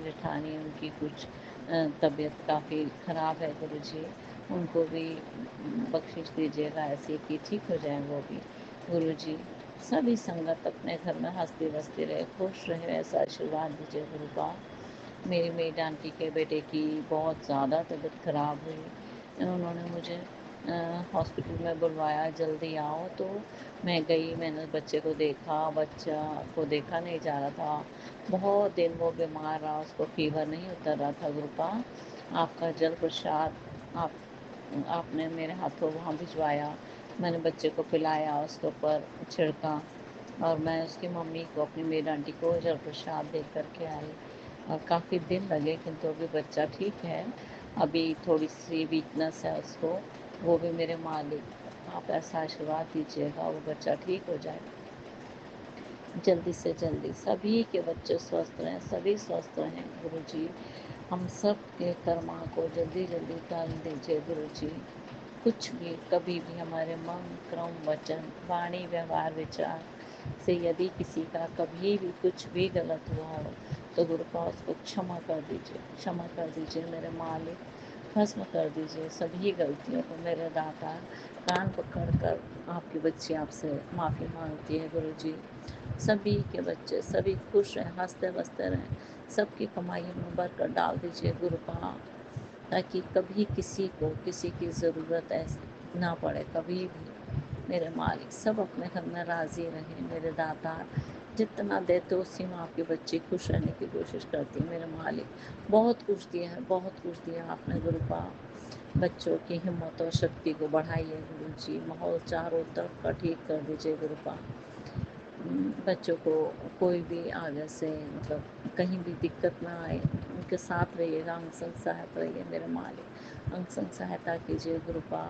जेठानी, उनकी कुछ तबीयत काफ़ी ख़राब है गुरु जी। उनको भी बख्शिश दीजिएगा ऐसी कि ठीक हो जाए वो भी गुरु जी। सभी संगत अपने घर में हंसती बसती रहे, खुश रहे, ऐसा आशीर्वाद दीजिए गुरु का। मेरी मेड आंटी के बेटे की बहुत ज़्यादा तबीयत ख़राब हुई, उन्होंने मुझे हॉस्पिटल में बुलवाया, जल्दी आओ, तो मैं गई। मैंने बच्चे को देखा, बच्चा को देखा नहीं जा रहा था, बहुत दिन वो बीमार रहा, उसको फीवर नहीं उतर रहा था गुरुपा। आपका जल प्रसाद आप आपने मेरे हाथों वहाँ भिजवाया, मैंने बच्चे को पिलाया, उसके ऊपर छिड़का, और मैं उसकी मम्मी को, अपनी मेड आंटी को जल प्रसाद दे कर के आई। और काफ़ी दिन लगे किंतु अभी बच्चा ठीक है। अभी थोड़ी सी वीकनेस है उसको, वो भी मेरे मालिक आप ऐसा आशीर्वाद दीजिएगा वो बच्चा ठीक हो जाए जल्दी से जल्दी। सभी के बच्चे स्वस्थ रहें, सभी स्वस्थ रहें गुरु जी। हम सब के कर्मा को जल्दी जल्दी टाल दीजिए गुरु जी। कुछ भी कभी भी हमारे मन, क्रम, वचन, वाणी, व्यवहार, विचार से यदि किसी का कभी भी कुछ भी गलत हुआ हो तो गुरुपा उसको क्षमा कर दीजिए, क्षमा कर दीजिए मेरे मालिक। भस्म कर दीजिए सभी गलतियों को मेरे दाता। कान पकड़ कर आपकी बच्ची आपसे माफ़ी मांगती है गुरु जी। सभी के बच्चे सभी खुश रहें, हंसते बसते रहें, सबकी कमाइयों में बरकत डाल दीजिए गुरुपा, ताकि कभी किसी को किसी की ज़रूरत ऐसी ना पड़े कभी भी मेरे मालिक। सब अपने घर में राज़ी रहें मेरे दाता। जितना देते उसी में आपके बच्चे खुश रहने की कोशिश करती है मेरे मालिक। बहुत कुछ दिया है, बहुत कुछ दिया आपने गुरुपा। बच्चों की हिम्मत और शक्ति को बढ़ाइए गुरु जी। माहौल चारों तरफ का ठीक कर दीजिए गुरुपा। बच्चों को कोई भी आगे से मतलब कहीं भी दिक्कत ना आए, उनके साथ रहिएगा, अंग संग सहायता रहिए मेरे मालिक। अंग संग सहायता कीजिए गुरुपा।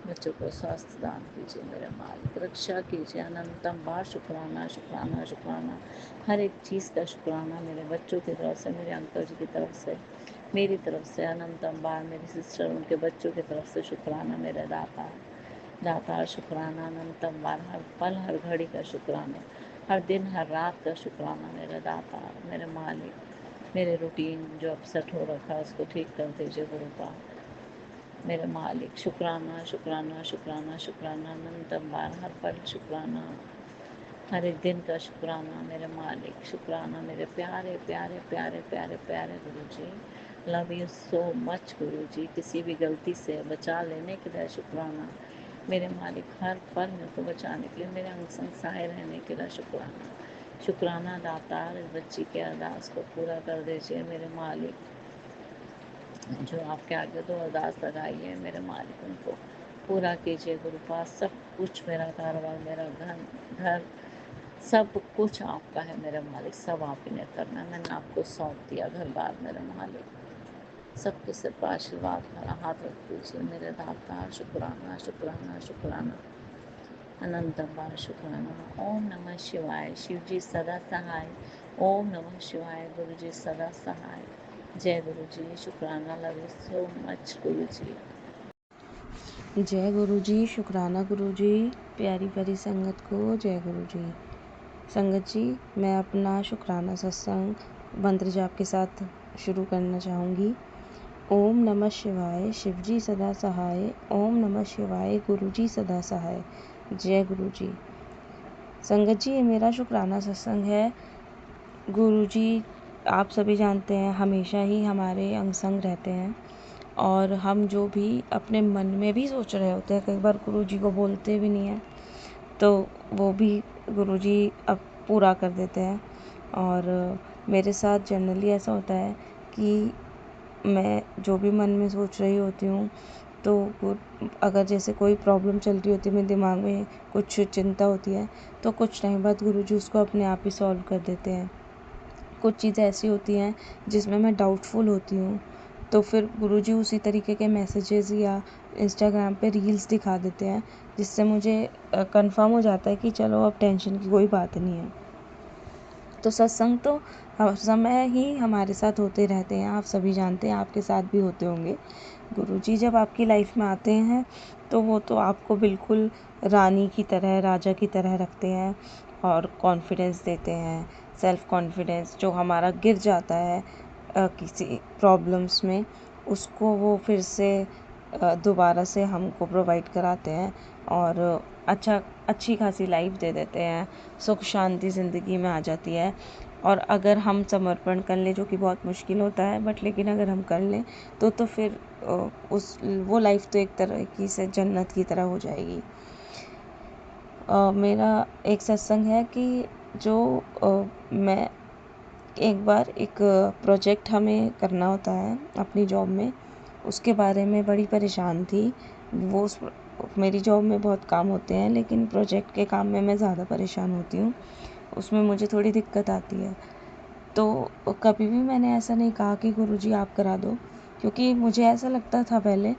बच्चों को स्वास्थ्य दान कीजिए मेरे मालिक, रक्षा कीजिए। अनंतम बार शुक्राना शुक्राना शुक्राना, हर एक चीज़ का शुक्राना मेरे बच्चों की तरफ से, मेरे अंकल जी की तरफ से, मेरी तरफ से अनंतम बार, मेरी सिस्टर उनके बच्चों की तरफ से शुक्राना मेरे दाता शुक्राना अनंतम बार, हर पल हर घड़ी का शुक्राना, हर दिन हर रात का शुक्राना मेरे दाता, मेरे मालिक। मेरे रूटीन जो अपसेट हो रखा है उसको ठीक कर दीजिए गुरुपा मेरे मालिक। शुक्राना शुक्राना शुक्राना शुक्राना अनंतम बार, हर पल शुक्राना, हर एक दिन का शुक्राना मेरे मालिक। शुक्राना मेरे प्यारे प्यारे प्यारे प्यारे प्यारे गुरु जी। लव यू सो मच गुरु जी। किसी भी गलती से बचा लेने के लिए शुक्राना मेरे मालिक। हर पल मेरे को बचाने के लिए, मेरे अंग संग सहाय रहने के लिए शुक्राना। शुक्राना दातार, इस बच्ची के अरदास को पूरा कर दीजिए मेरे मालिक। जो आपके आगे दो अरदास लगाई है मेरे मालिक, उनको पूरा कीजिए गुरुपास। सब कुछ मेरा कारोबार, मेरा घर सब कुछ आपका है मेरे मालिक, सब आप ही ने करना है। मैंने आपको सौंप दिया घर बार मेरे मालिक। सबके सिर पर आशीर्वाद भरा हाथ रख दीजिए मेरे दाता। शुक्राना शुक्राना शुक्राना अनंतम बार शुक्राना। ओम नमः शिवाय। शिव जी सदा सहाय। ओम नमः शिवाय। गुरु जी सदा सहाय। जय गुरु जी। शुक्राना। लव यू सो मच गुरु जी। जय गुरु जी। शुक्राना गुरु जी। प्यारी प्यारी संगत को जय गुरु जी। संगत जी, मैं अपना शुक्राना सत्संग मंत्र जाप के साथ शुरू करना चाहूँगी। ओम नमः शिवाय। शिव जी सदा सहाय। ओम नमः शिवाय। गुरु जी सदा सहाय। जय गुरु जी। संगत जी, ये मेरा शुक्राना सत्संग है। गुरु जी आप सभी जानते हैं हमेशा ही हमारे अंग संग रहते हैं, और हम जो भी अपने मन में भी सोच रहे होते हैं, कई बार गुरु जी को बोलते भी नहीं हैं, तो वो भी गुरु जी अब पूरा कर देते हैं। और मेरे साथ जनरली ऐसा होता है कि मैं जो भी मन में सोच रही होती हूँ, तो अगर जैसे कोई प्रॉब्लम चल रही होती है, मेरे दिमाग में कुछ चिंता होती है, तो कुछ टाइम बाद गुरु जी उसको अपने आप ही सॉल्व कर देते हैं। कुछ चीज़ें ऐसी होती हैं जिसमें मैं डाउटफुल होती हूँ, तो फिर गुरुजी उसी तरीके के मैसेजेस या इंस्टाग्राम पे रील्स दिखा देते हैं, जिससे मुझे कंफर्म हो जाता है कि चलो अब टेंशन की कोई बात नहीं है। तो सत्संग तो हर समय ही हमारे साथ होते रहते हैं, आप सभी जानते हैं, आपके साथ भी होते होंगे। गुरुजी जब आपकी लाइफ में आते हैं तो वो तो आपको बिल्कुल रानी की तरह, राजा की तरह रखते हैं और कॉन्फिडेंस देते हैं। सेल्फ कॉन्फिडेंस जो हमारा गिर जाता है किसी प्रॉब्लम्स में, उसको वो फिर से दोबारा से हमको प्रोवाइड कराते हैं और अच्छी खासी लाइफ दे देते हैं। सुख शांति ज़िंदगी में आ जाती है। और अगर हम समर्पण कर लें, जो कि बहुत मुश्किल होता है, बट लेकिन अगर हम कर लें तो फिर वो लाइफ तो एक तरह की से जन्नत की तरह हो जाएगी। मेरा एक सत्संग है कि जो मैं एक बार एक प्रोजेक्ट हमें करना होता है अपनी जॉब में, उसके बारे में बड़ी परेशान थी। मेरी जॉब में बहुत काम होते हैं, लेकिन प्रोजेक्ट के काम में मैं ज़्यादा परेशान होती हूँ, उसमें मुझे थोड़ी दिक्कत आती है। तो कभी भी मैंने ऐसा नहीं कहा कि गुरुजी आप करा दो, क्योंकि मुझे ऐसा लगता था पहले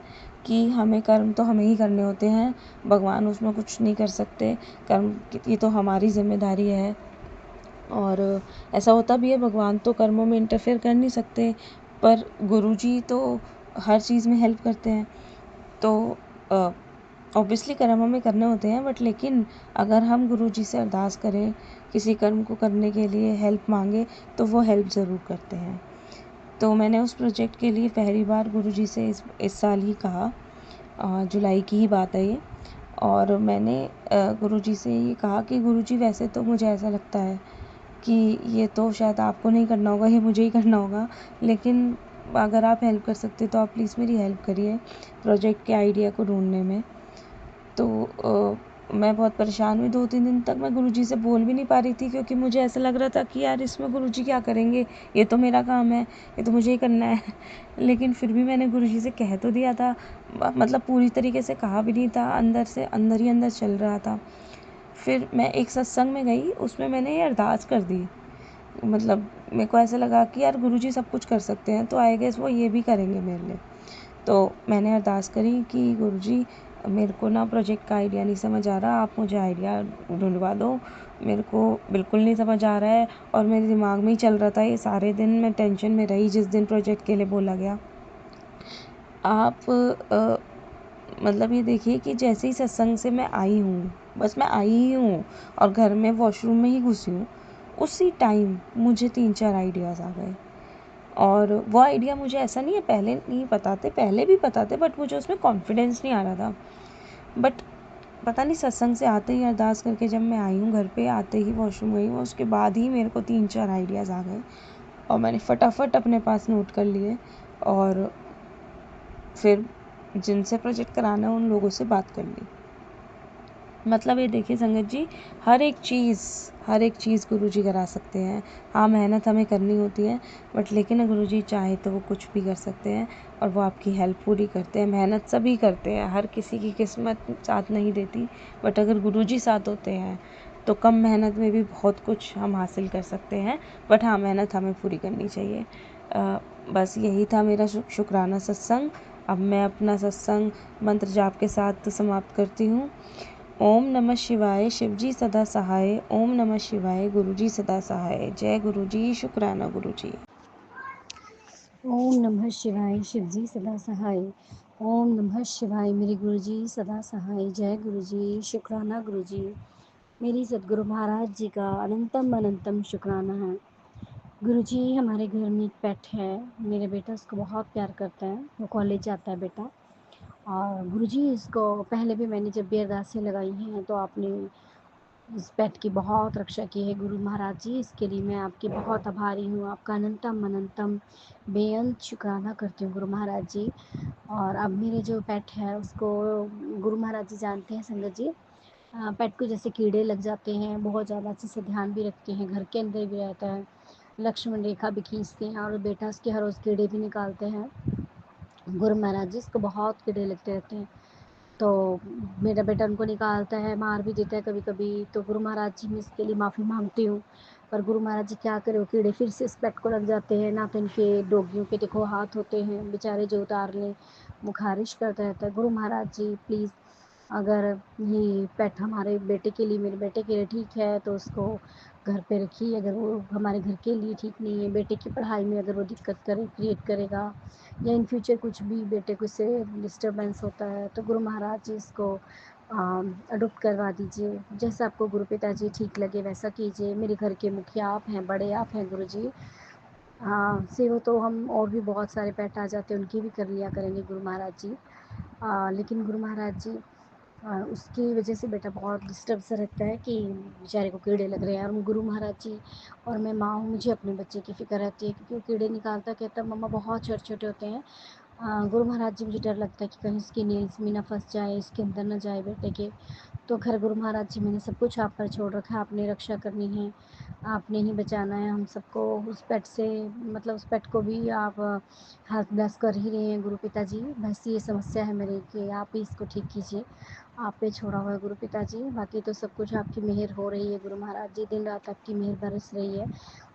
कि हमें कर्म तो हमें ही करने होते हैं, भगवान उसमें कुछ नहीं कर सकते, कर्म की तो हमारी जिम्मेदारी है। और ऐसा होता भी है, भगवान तो कर्मों में इंटरफेयर कर नहीं सकते, पर गुरुजी तो हर चीज़ में हेल्प करते हैं। तो ऑब्वियसली कर्म हमें करने होते हैं, बट लेकिन अगर हम गुरुजी से अरदास करें, किसी कर्म को करने के लिए हेल्प मांगे, तो वो हेल्प ज़रूर करते हैं। तो मैंने उस प्रोजेक्ट के लिए पहली बार गुरुजी से इस साल ही कहा, जुलाई की ही बात है ये। और मैंने गुरुजी से ये कहा कि गुरुजी वैसे तो मुझे ऐसा लगता है कि ये तो शायद आपको नहीं करना होगा, ये मुझे ही करना होगा, लेकिन अगर आप हेल्प कर सकते तो आप प्लीज़ मेरी हेल्प करिए प्रोजेक्ट के आइडिया को ढूंढने में। तो मैं बहुत परेशान हुई। 2-3 दिन तक मैं गुरुजी से बोल भी नहीं पा रही थी, क्योंकि मुझे ऐसा लग रहा था कि यार इसमें गुरुजी क्या करेंगे, ये तो मेरा काम है, ये तो मुझे ही करना है। लेकिन फिर भी मैंने गुरुजी से कह तो दिया था, मतलब पूरी तरीके से कहा भी नहीं था, अंदर से अंदर ही अंदर चल रहा था। फिर मैं एक सत्संग में गई, उसमें मैंने ये अरदास कर दी। मतलब मेरे को ऐसा लगा कि यार गुरुजी सब कुछ कर सकते हैं, तो आई गेस वो ये भी करेंगे मेरे लिए। तो मैंने अरदास करी कि गुरुजी मेरे को ना प्रोजेक्ट का आइडिया नहीं समझ आ रहा, आप मुझे आइडिया ढूंढवा दो, मेरे को बिल्कुल नहीं समझ आ रहा है। और मेरे दिमाग में ही चल रहा था ये सारे दिन, मैं टेंशन में रही जिस दिन प्रोजेक्ट के लिए बोला गया। आप मतलब ये देखिए कि जैसे ही सत्संग से मैं आई हूँ, बस मैं आई ही हूँ और घर में वॉशरूम में ही घुसी हूँ, उसी टाइम मुझे 3-4 आइडियाज़ आ गए। और वो आइडिया मुझे ऐसा नहीं है पहले नहीं पता थे, पहले भी पता थे, बट मुझे उसमें कॉन्फिडेंस नहीं आ रहा था। बट पता नहीं सत्संग से आते ही अरदास करके जब मैं आई हूँ घर पे, आते ही वॉशरूम गई हूँ, उसके बाद ही मेरे को 3-4 आइडियाज़ आ गए और मैंने फटाफट अपने पास नोट कर लिए और फिर जिनसे प्रोजेक्ट कराना है उन लोगों से बात कर ली। मतलब ये देखिए संगत जी, हर एक चीज़ गुरुजी करा सकते हैं। हाँ, मेहनत हमें करनी होती है, बट लेकिन गुरुजी चाहे तो वो कुछ भी कर सकते हैं और वो आपकी हेल्प पूरी करते हैं। मेहनत सभी करते हैं, हर किसी की किस्मत साथ नहीं देती, बट अगर गुरुजी साथ होते हैं तो कम मेहनत में भी बहुत कुछ हम हासिल कर सकते हैं। बट हाँ, मेहनत हमें पूरी करनी चाहिए। बस यही था मेरा शुक्राना सत्संग। अब मैं अपना सत्संग मंत्र जाप के साथ समाप्त करती हूँ। ओम नमः शिवाय, शिवजी सदा सहाय। ओम नमः शिवाय, गुरुजी सदा सहाय। जय गुरुजी, शुक्राना गुरुजी। ओम नमः शिवाय, शिवजी सदा सहाय। ओम नमः शिवाय, मेरे गुरुजी सदा सहाय। जय गुरुजी, शुक्राना गुरुजी। मेरी सदगुरु महाराज जी का अनंतम अनंतम शुक्राना है। गुरुजी, हमारे घर में एक पेट है, मेरा बेटा उसको बहुत प्यार करता है, वो कॉलेज जाता है बेटा। और गुरुजी, इसको पहले भी मैंने जब भी अरदासें लगाई हैं तो आपने इस पेट की बहुत रक्षा की है गुरु महाराज जी। इसके लिए मैं आपकी बहुत आभारी हूँ, आपका अनंतम अनंतम बेअंत शुक्राना करती हूँ गुरु महाराज जी। और अब मेरे जो पेट है उसको गुरु महाराज जी जानते हैं संगत जी, पेट को जैसे कीड़े लग जाते हैं, बहुत ज़्यादा अच्छे से ध्यान भी रखते हैं, घर के अंदर भी रहता है, लक्ष्मण रेखा भी खींचते हैं और बेटा उसके हर रोज़ कीड़े भी निकालते हैं। गुरु महाराज जी, इसको बहुत कीड़े लगते रहते हैं, तो मेरा बेटा उनको निकालता है, मार भी देता है कभी कभी। तो गुरु महाराज जी, मैं इसके लिए माफ़ी मांगती हूँ, पर गुरु महाराज जी क्या करे, वो कीड़े फिर से इस पेट को लग जाते हैं ना। तो इनके डॉगियों के देखो हाथ होते हैं बेचारे, जो उतार लें वो खारिश करता रहता है। गुरु महाराज जी प्लीज़, अगर ये पेट हमारे बेटे के लिए, मेरे बेटे के लिए ठीक है तो उसको घर पे रखिए। अगर वो हमारे घर के लिए ठीक नहीं है, बेटे की पढ़ाई में अगर वो दिक्कत क्रिएट करेगा या इन फ्यूचर कुछ भी बेटे को इससे डिस्टर्बेंस होता है, तो गुरु महाराज जी इसको अडॉप्ट करवा दीजिए। जैसा आपको गुरु पिताजी ठीक लगे वैसा कीजिए। मेरे घर के मुखिया आप हैं, बड़े आप हैं गुरु जी। हाँ, सेवा तो हम और भी बहुत सारे पेट आ जाते हैं, उनकी भी कर लिया करेंगे गुरु महाराज जी। लेकिन गुरु महाराज जी, उसकी वजह से बेटा बहुत डिस्टर्ब सा रहता है कि बेचारे को कीड़े लग रहे हैं। और गुरु महाराज जी, और मैं माँ हूँ, मुझे अपने बच्चे की फ़िक्र रहती है क्योंकि वो कीड़े निकालता, कहता मम्मा बहुत छोटे छोटे होते हैं। गुरु महाराज जी, मुझे डर लगता है कि कहीं उसकी नेल्स में ना फंस जाए, इसके अंदर ना जाए बेटे के। तो खैर गुरु महाराज जी, मैंने सब कुछ आप पर छोड़ रखा है, आपने रक्षा करनी है, आपने ही बचाना है हम सबको उस पेट से। मतलब उस पेट को भी आप हाथ ब्लेस कर ही रहे हैं गुरु पिताजी। बस ये समस्या है मेरी कि आप ही इसको ठीक कीजिए, आप पे छोड़ा हुआ है गुरु पिताजी। बाकी तो सब कुछ आपकी मेहर हो रही है गुरु महाराज जी, दिन रात आपकी मेहर बरस रही है।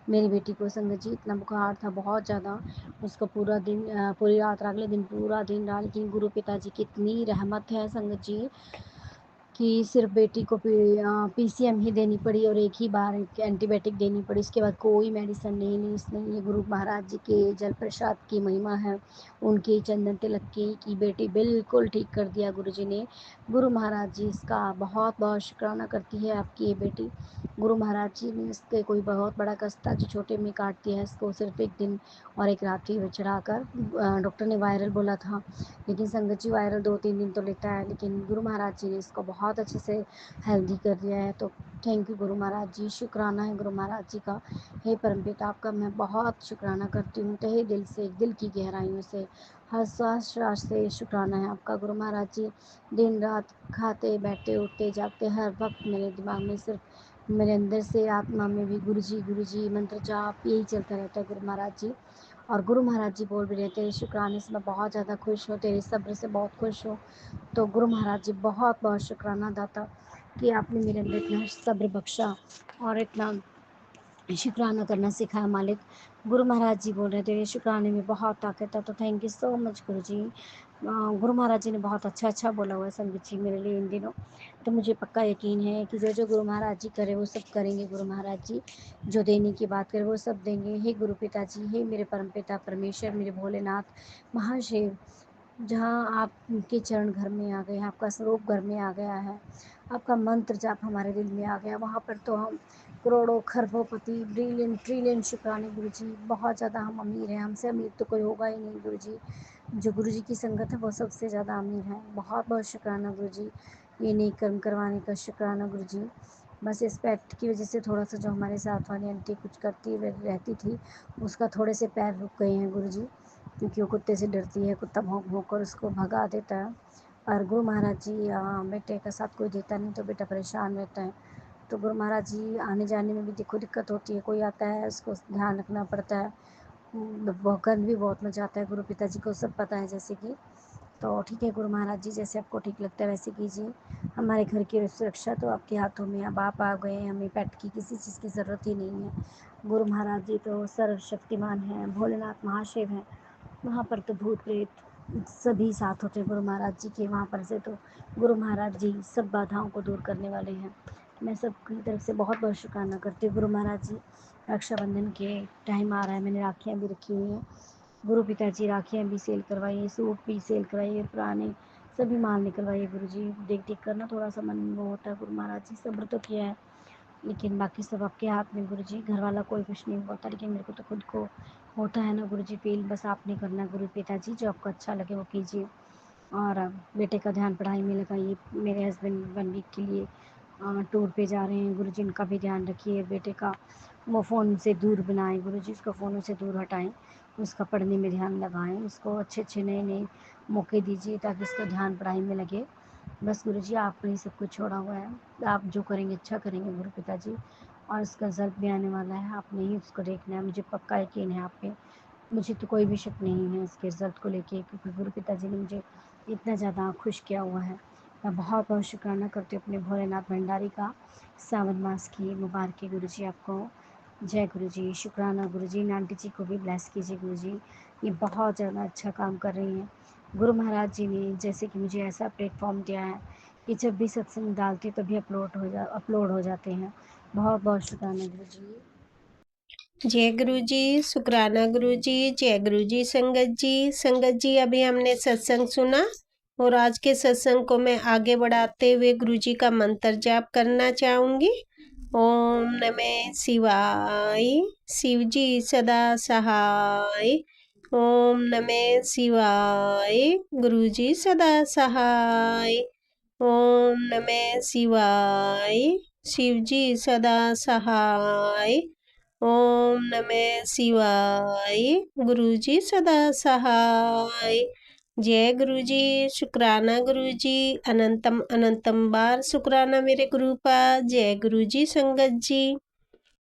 मेरी बेटी को संगत जी इतना बुखार था बहुत ज़्यादा, उसका पूरा दिन पूरी रात, अगले दिन पूरा दिन रहा, लेकिन गुरु पिताजी की इतनी रहमत है संगत जी कि सिर्फ बेटी को पीसीएम ही देनी पड़ी और एक ही बार एंटीबायोटिक देनी पड़ी, उसके बाद कोई मेडिसिन नहीं इसने। ये गुरु महाराज जी के जल प्रसाद की महिमा है, उनके चंदन तिलक की बेटी बिल्कुल ठीक कर दिया गुरु जी ने। गुरु महाराज जी, इसका बहुत बहुत शुक्राना करती है आपकी ये बेटी। गुरु महाराज जी ने इसके कोई बहुत बड़ा कष्ट था जो छोटे में काट दिया है इसको, सिर्फ एक दिन और एक रात्रि में चढ़ाकर। डॉक्टर ने वायरल बोला था, लेकिन संगत जी वायरल 2-3 दिन तो लेता है, लेकिन गुरु महाराज जी ने इसको बहुत अच्छे से हेल्दी कर दिया है। तो थैंक यू गुरु महाराज जी, शुक्राना है गुरु महाराज जी का। हे परमपिता, आपका मैं बहुत शुक्राना करती हूँ तहे दिल से, दिल की गहराइयों से, हर श्वास श्वास से शुक्राना है आपका गुरु महाराज जी। दिन रात खाते बैठते उठते जागते हर वक्त मेरे दिमाग में सिर्फ, मेरे अंदर से आत्मा में भी गुरु जी मंत्र जाप यही चलता रहता है गुरु महाराज जी। और गुरु महाराज जी बोल भी रहे, तेरे शुक्राने से मैं बहुत ज़्यादा खुश हूँ, तेरे सब्र से बहुत खुश हूँ। तो गुरु महाराज जी, बहुत बहुत शुक्राना दाता कि आपने मेरे अंदर इतना सब्र बख्शा और इतना शुक्राना करना सिखाया मालिक। गुरु महाराज जी बोल रहे थे शुक्राने में बहुत ताकत है, तो थैंक यू सो मच गुरु जी। गुरु महाराज जी ने बहुत अच्छा बोला हुआ है संगत जी मेरे लिए इन दिनों। तो मुझे पक्का यकीन है कि जो गुरु महाराज जी करे वो सब करेंगे। गुरु महाराज जी जो देने की बात करें वो सब देंगे। हे गुरु पिता जी, हे मेरे परमपिता परमेश्वर, मेरे भोलेनाथ महाशिव, जहाँ आपके चरण घर में आ गए, आपका स्वरूप घर में आ गया है, आपका मंत्र जाप हमारे दिल में आ गया, वहाँ पर तो हम करोड़ों खरबों-पति बिलियन ट्रिलियन शुक्राने गुरु जी। बहुत ज़्यादा हम अमीर हैं, हमसे अमीर तो कोई होगा ही नहीं गुरु जी। जो गुरु जी की संगत है वो सबसे ज़्यादा अमीर है। बहुत बहुत शुक्राना गुरु जी, ये नेक कर्म करवाने का शुक्राना गुरु जी। बस इस पेट की वजह से थोड़ा सा जो हमारे साथ वाली आंटी कुछ करती रहती थी, उसका थोड़े से पैर रुक गए हैं गुरु जी, क्योंकि वो कुत्ते से डरती है। कुत्ता भौंक भौंक कर उसको भगा देता है। और गुरु महाराज जी बेटे का साथ कोई देता नहीं तो बेटा परेशान रहता है। तो गुरु महाराज जी आने जाने में भी देखो दिक्कत होती है। कोई आता है उसको ध्यान रखना पड़ता है। गंद भी बहुत मचा आता है। गुरु पिताजी को सब पता है जैसे कि। तो ठीक है गुरु महाराज जी, जैसे आपको ठीक लगता है वैसे कीजिए। हमारे घर की सुरक्षा तो आपके हाथों में। अब आप आ गए, हमें पेट की किसी चीज़ की ज़रूरत ही नहीं है। गुरु महाराज जी तो सर्वशक्तिमान हैं, भोलेनाथ महाशिव हैं। वहाँ पर तो भूत प्रेत सभी साथ होते हैं गुरु महाराज जी के। वहाँ पर से तो गुरु महाराज जी सब बाधाओं को दूर करने वाले हैं। मैं सबकी तरफ से बहुत बहुत शुक्राना करती हूँ गुरु महाराज जी। रक्षाबंधन के टाइम आ रहा है, मैंने राखियाँ भी रखी हुई हैं। गुरु पिताजी राखियाँ भी सेल करवाइए, सूट भी सेल करवाइए, पुराने सभी माल निकलवाइए गुरु जी। देख देख कर ना थोड़ा सा मन वो होता है गुरु महाराज जी। सब्र तो किया है लेकिन बाकी सब आपके हाथ में गुरु जी। घर वाला कोई कुछ नहीं बोलता लेकिन मेरे को तो खुद को होता है ना गुरु जी फील। बस आपने करना गुरु पिताजी, जो आपको अच्छा लगे वो कीजिए। और बेटे का ध्यान पढ़ाई में लगाइए। मेरे हस्बैंड 1 वीक के लिए टूर पे जा रहे हैं गुरु जी, उनका भी ध्यान रखिए। बेटे का वो फ़ोन से दूर बनाएं गुरु जी, उसको फ़ोनों से दूर हटाएं, उसका पढ़ने में ध्यान लगाएं, उसको अच्छे अच्छे नए नए मौके दीजिए ताकि उसका ध्यान पढ़ाई में लगे। बस गुरु जी आपने ही सब कुछ छोड़ा हुआ है। आप जो करेंगे अच्छा करेंगे गुरु पिताजी। और उसका रिज़ल्ट भी आने वाला है, आपने ही उसको देखना है। मुझे पक्का यकीन है आप पे। मुझे तो कोई भी शक नहीं है उसके रिज़ल्ट को लेके, क्योंकि गुरु पिताजी ने मुझे इतना ज़्यादा खुश किया हुआ है। मैं बहुत बहुत शुक्राना करती हूँ अपने भोलेनाथ भंडारी का। सावन मास की मुबारक गुरु जी आपको। जय गुरु जी। शुक्राना गुरु जी। आंटी जी को भी ब्लेस कीजिए गुरु जी, ये बहुत ज़्यादा अच्छा काम कर रही हैं। गुरु महाराज जी ने जैसे कि मुझे ऐसा प्लेटफॉर्म दिया है कि जब भी सत्संग डालती हूँ तभी अपलोड हो जाते हैं। बहुत बहुत शुक्राना गुरु जी। जय गुरु जी, शुक्राना गुरु जी, जय गुरु जी। संगत जी, संगत जी अभी हमने सत्संग सुना और आज के सत्संग को मैं आगे बढ़ाते हुए गुरु जी का मंत्र जाप करना चाहूँगी। ओम नमः शिवाय, शिव जी सदा सहाय। ओम नमः शिवाय, गुरु जी सदा सहाय। ओम नमः शिवाय, शिव जी सदा सहाय। ओम नमः शिवाय, गुरु जी सदा सहाय। जय गुरु जी। शुक्राना गुरु जी, अनंतम अनंतम बार शुक्राना मेरे गुरु का। जय गुरु जी संगत जी।